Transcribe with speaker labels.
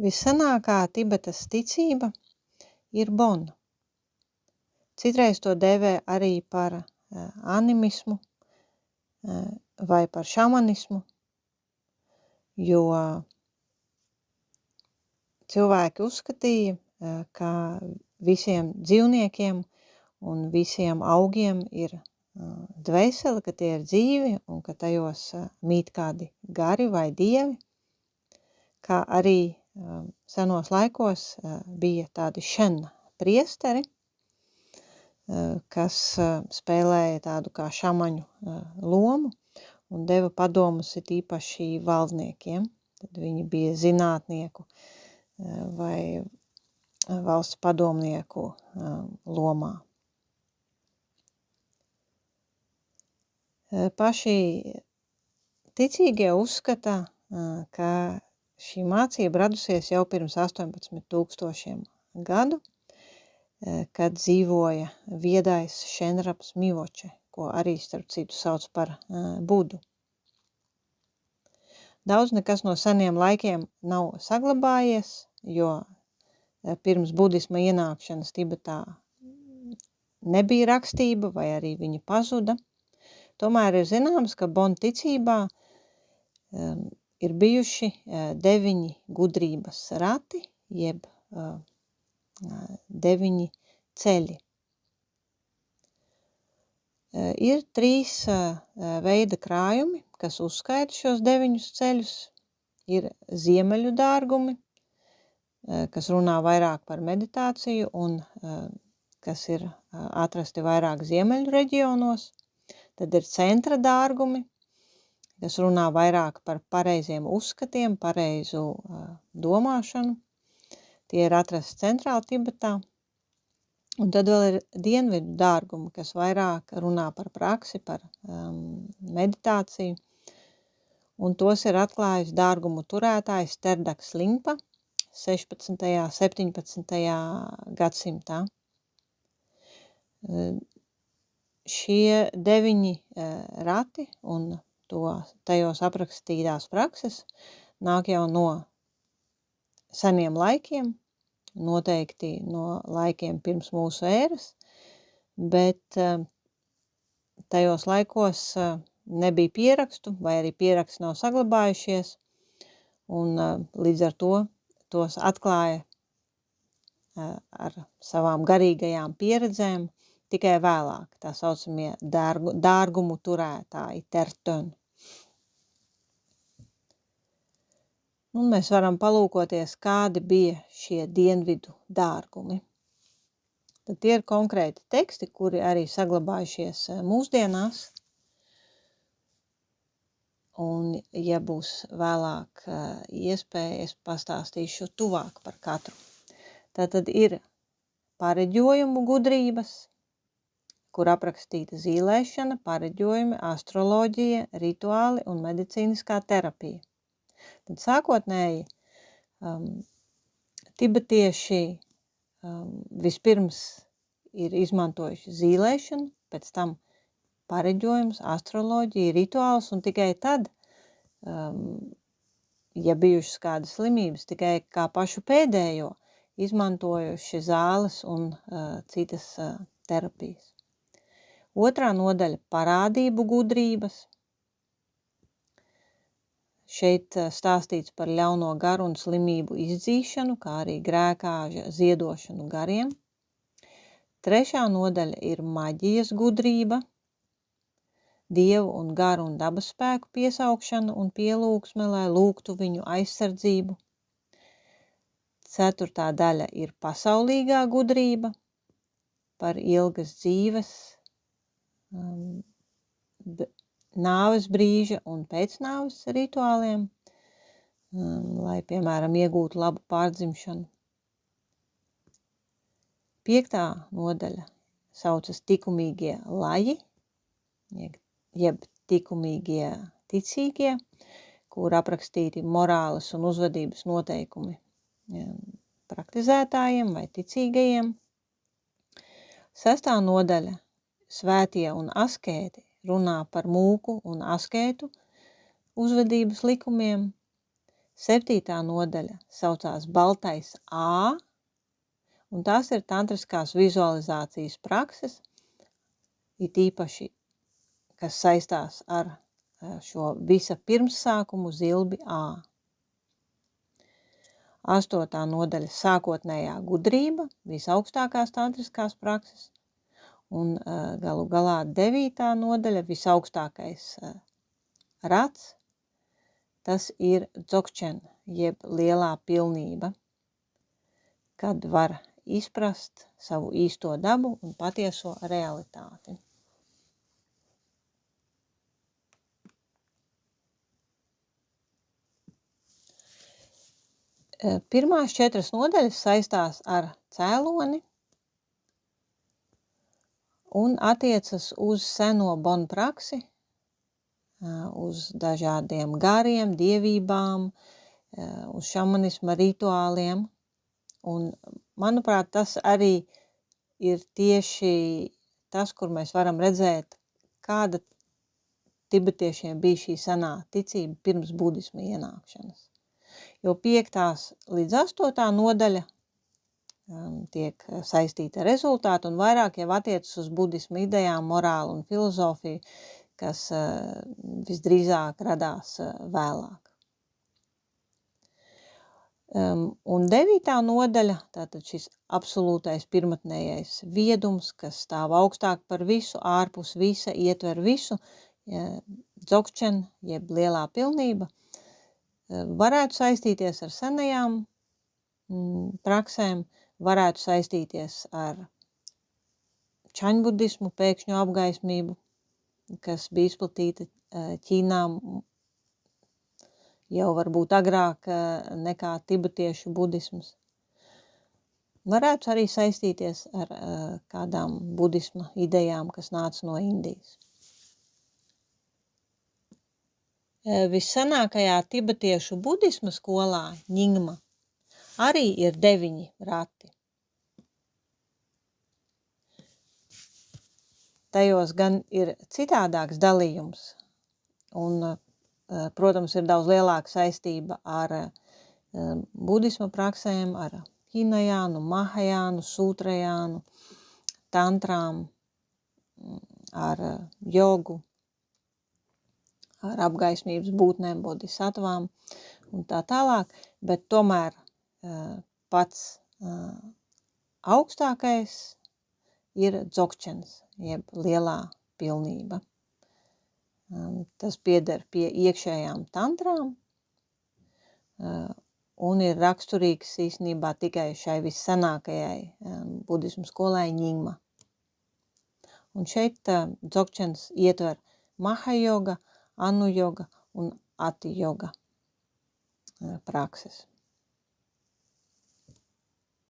Speaker 1: Vissenākā Tibetas ticība ir Bon. Citreiz to dēvē arī par animismu vai par šamanismu, jo cilvēki uzskatīja, ka visiem dzīvniekiem un visiem augiem ir dvēsele, ka tie ir dzīvi un ka tajos mīt kādi gari vai dievi, kā arī senos laikos bija tādi šen priesteri, kas spēlēja tādu kā šamaņu lomu un deva padomus it īpaši valdniekiem. Tad viņi bija zinātnieku vai valsts padomnieku lomā. Paši ticīgie uzskata, ka šī mācība radusies jau pirms 18,000 gadu, kad dzīvoja viedais Šenraps Mivoče, ko arī starp citu sauc par Budu. Daudz nekas no seniem laikiem nav saglabājies, jo pirms budisma ienākšanas Tibetā nebija rakstība vai arī viņa pazuda. Tomēr ir zināms, ka Bon ticībā ir bijuši 9 gudrības rati, jeb 9 ceļi. Ir 3 veida krājumi, kas uzskaita šos 9 ceļus. Ir ziemeļu dārgumi, kas runā vairāk par meditāciju un kas ir atrasti vairāk ziemeļu reģionos. Tad ir centra dārgumi, kas runā vairāk par pareiziem uzskatiem, pareizu domāšanu. Tie ir atrasti centrāli Tibetā. Un tad vēl ir dienvidu dārgumi, kas vairāk runā par praksi, par meditāciju. Un tos ir atklājis dārgumu turētājs Terdaks Limpa 16. 17. gadsimtā. Šie 9 rati un tajos aprakstītās prakses nāk jau no seniem laikiem, noteikti no laikiem pirms mūsu ēras, bet tajos laikos nebija pierakstu vai arī pieraksti nav saglabājušies, un līdz ar to tos atklāja ar savām garīgajām pieredzēm tikai vēlāk, tā saucamie dārgumu turētāji, tertön. Un mēs varam palūkoties, kādi bija šie dienvidu dārgumi. Tad tie ir konkrēti teksti, kuri arī saglabājušies mūsdienās. Un, ja būs vēlāk iespēja, es pastāstīšu tuvāk par katru. Tātad ir pareģojumu gudrības, kur aprakstīta zīlēšana, pareģojumi, astroloģija, rituāli un medicīniskā terapija. Tad sākotnēji tibetieši vispirms ir izmantojuši zīlēšanu, pēc tam pareģojums, astroloģija, rituāls, un tikai tad, ja bijušas kādas slimības, tikai kā pašu pēdējo, izmantojuši zāles un citas terapijas. Otrā nodaļa – parādību gudrības. Šeit stāstīts par ļauno garu un slimību izdzīšanu, kā arī grēkāža ziedošanu gariem. Trešā nodaļa ir maģijas gudrība, dievu un garu un dabas spēku piesaukšana un pielūgsme, lai lūgtu viņu aizsardzību. Ceturtā daļa ir pasaulīgā gudrība, par ilgas dzīves, nāves brīža un pēcnāves rituāliem, lai, piemēram, iegūtu labu pārdzimšanu. 5. nodaļa saucas tikumīgie laji, jeb tikumīgie ticīgie, kur aprakstīti morāles un uzvedības noteikumi praktizētājiem vai ticīgajiem. 6. nodaļa svētie un askēti runā par mūku un askētu uzvedības likumiem. 7. nodaļa saucās Baltais Ā, un tās ir tantriskās vizualizācijas prakses, it īpaši, kas saistās ar šo visa pirmssākumu zilbi Ā. 8. nodaļa sākotnējā gudrība, visaugstākās tantriskās prakses, un galu galā 9. nodaļa visaugstākais rats, tas ir dzogchen, jeb lielā pilnība, kad var izprast savu īsto dabu un patieso realitāti. Pirmās 4 nodaļas saistās ar cēloni un attiecas uz seno bon praksi, uz dažādiem gariem, dievībām, uz šamanisma rituāliem. Un, manuprāt, tas arī ir tieši tas, kur mēs varam redzēt, kāda tibetiešiem bija šī senā ticība pirms budisma ienākšanas. Jo 5. līdz 8. nodaļa tiek saistīta ar rezultātu un vairāk jau attiecas uz budisma idejām, morālu un filozofiju, kas visdrīzāk radās vēlāk. Un 9. nodaļa, tātad šis absolūtais pirmatnējais viedums, kas stāv augstāk par visu, ārpus visa, ietver visu, dzogchen, jeb lielā pilnība, varētu saistīties ar senajām praksēm, varētu saistīties ar čaņbudismu pēkšņu apgaismību, kas bija izplatīta Ķīnā jau varbūt agrāk nekā tibetiešu budisms. Varētu arī saistīties ar kādām budisma idejām, kas nāca no Indijas. Vissenākajā tibetiešu budisma skolā, Ņingma, arī ir 9 rati. Tajos gan ir citādāks dalījums, un, protams, ir daudz lielāka saistība ar budisma praksēm, ar hinajānu, mahajānu, sūtrajānu, tantrām, ar jogu, ar apgaismības būtnēm, bodhisattvām un tā tālāk, bet tomēr pats augstākais ir dzogchens, jeb lielā pilnība. Tas pieder pie iekšējām tantrām un ir raksturīgs īstenībā tikai šai vissenākajai budismu skolai Ņingma. Un šeit dzogchens ietver mahajoga, anu joga un ati joga prakses.